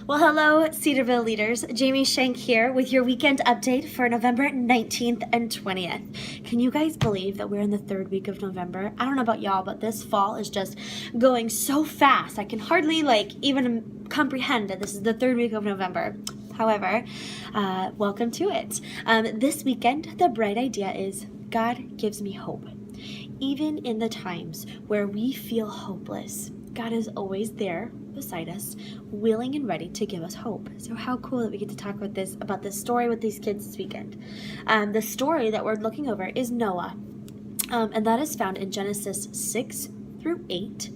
Well, hello, Cedarville leaders. Jamie Shank here with your weekend update for November 19th and 20th. Can you guys believe that we're in the third week of November? I don't know about y'all, but this fall is just going so fast. I can hardly even comprehend that this is the third week of November. However, welcome to it. This weekend, the bright idea is God gives me hope. Even in the times where we feel hopeless, God is always there beside us, willing and ready to give us hope. So how cool that we get to talk about this story with these kids this weekend. The story that we're looking over is Noah, and that is found in Genesis 6 through 8,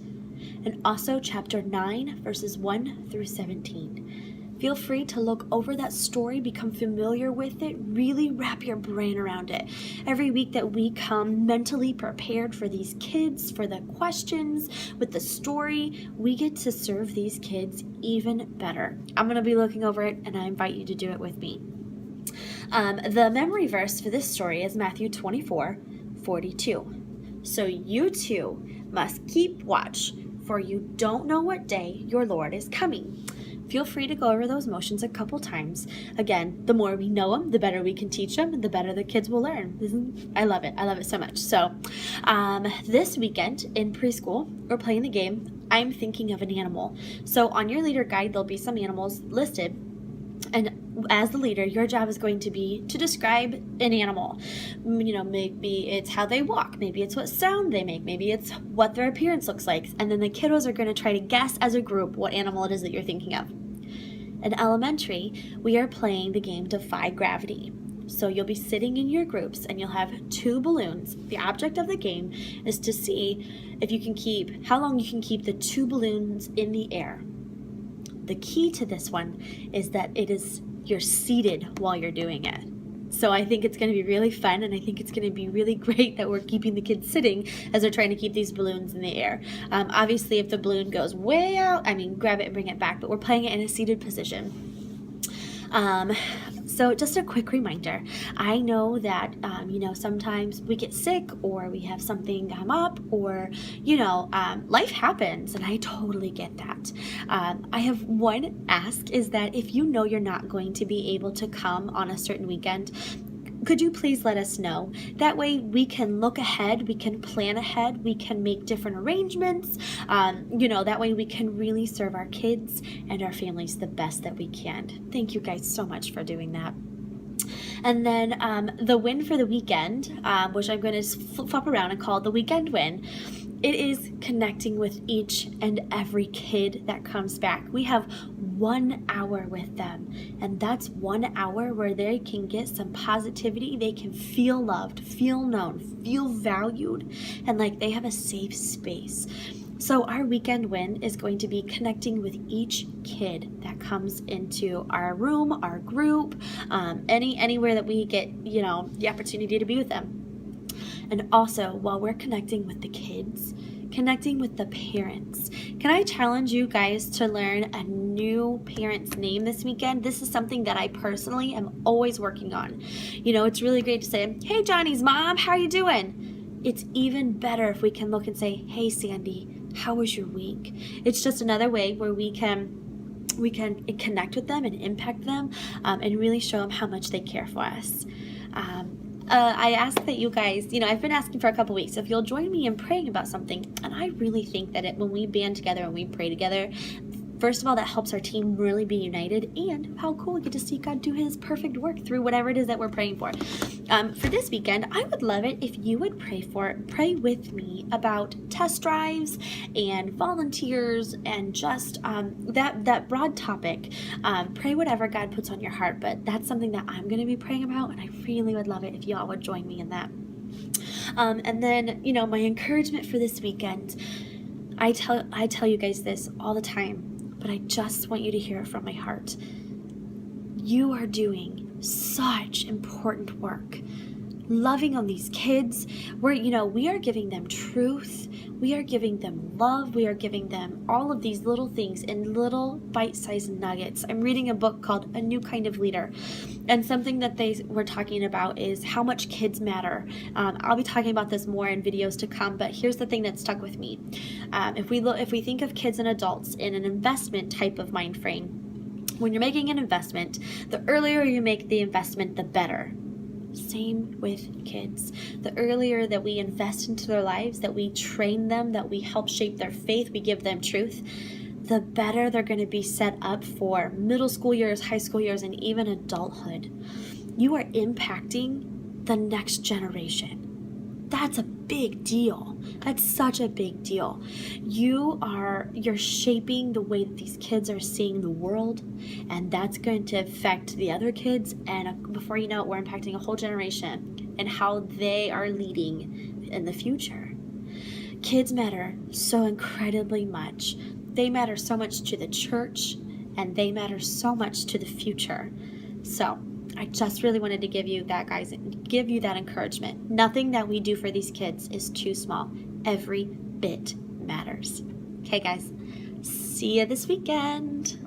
and also chapter 9, verses 1 through 17. Feel free to look over that story, become familiar with it, really wrap your brain around it. Every week that we come mentally prepared for these kids, for the questions, with the story, we get to serve these kids even better. I'm going to be looking over it, and I invite you to do it with me. The memory verse for this story is Matthew 24:42. So you too must keep watch, for you don't know what day your Lord is coming. Feel free to go over those motions a couple times. Again, the more we know them, the better we can teach them, and the better the kids will learn. I love it. I love it so much. So this weekend in preschool, we're playing the game, I'm thinking of an animal. So on your leader guide, there'll be some animals listed. And as the leader, your job is going to be to describe an animal. Maybe it's how they walk. Maybe it's what sound they make. Maybe it's what their appearance looks like. And then the kiddos are going to try to guess as a group what animal it is that you're thinking of. In elementary, we are playing the game Defy Gravity. So you'll be sitting in your groups and you'll have two balloons. The object of the game is to see how long you can keep the two balloons in the air. The key to this one is that you're seated while you're doing it. So I think it's going to be really fun, and I think it's going to be really great that we're keeping the kids sitting as they're trying to keep these balloons in the air. Obviously, if the balloon goes way out, grab it and bring it back, but we're playing it in a seated position. So just a quick reminder, I know that, sometimes we get sick or we have something come up or, life happens, and I totally get that. I have one ask is that if you know you're not going to be able to come on a certain weekend, could you please let us know? That way we can look ahead, we can plan ahead, we can make different arrangements. That way we can really serve our kids and our families the best that we can. Thank you guys so much for doing that. And then the win for the weekend, which I'm going to flip around and call it the weekend win. It is connecting with each and every kid that comes back. We have 1 hour with them, and that's 1 hour where they can get some positivity. They can feel loved, feel known, feel valued, and like they have a safe space. So our weekend win is going to be connecting with each kid that comes into our room, our group, anywhere that we get, the opportunity to be with them. And also, while we're connecting with the kids, connecting with the parents. Can I challenge you guys to learn a new parent's name this weekend? This is something that I personally am always working on. It's really great to say, "Hey, Johnny's mom, how are you doing?" It's even better if we can look and say, "Hey, Sandy, how was your week?" It's just another way where we can connect with them and impact them and really show them how much they care for us. I ask that you guys, I've been asking for a couple weeks if you'll join me in praying about something. And I really think that when we band together and we pray together, first of all, that helps our team really be united, and how cool we get to see God do his perfect work through whatever it is that we're praying for. For this weekend, I would love it if you would pray with me about test drives and volunteers and just that broad topic. Pray whatever God puts on your heart, but that's something that I'm going to be praying about, and I really would love it if y'all would join me in that. And then, my encouragement for this weekend, I tell you guys this all the time, but I just want you to hear it from my heart. You are doing such important work. Loving on these kids, we are giving them truth, we are giving them love, we are giving them all of these little things in little bite-sized nuggets. I'm reading a book called A New Kind of Leader, and something that they were talking about is how much kids matter. I'll be talking about this more in videos to come, but here's the thing that stuck with me. If we think of kids and adults in an investment type of mind frame, When you're making an investment, the earlier you make the investment, the better. Same with kids. The earlier that we invest into their lives, that we train them, that we help shape their faith, we give them truth, the better they're going to be set up for middle school years, high school years, and even adulthood. You are impacting the next generation. That's a big deal. That's such a big deal. You're shaping the way that these kids are seeing the world, and that's going to affect the other kids, and before you know it, we're impacting a whole generation and how they are leading in the future. Kids matter so incredibly much. They matter so much to the church, and they matter so much to the future. So I just really wanted to give you that, guys, give you that encouragement. Nothing that we do for these kids is too small. Every bit matters. Okay, guys, see you this weekend.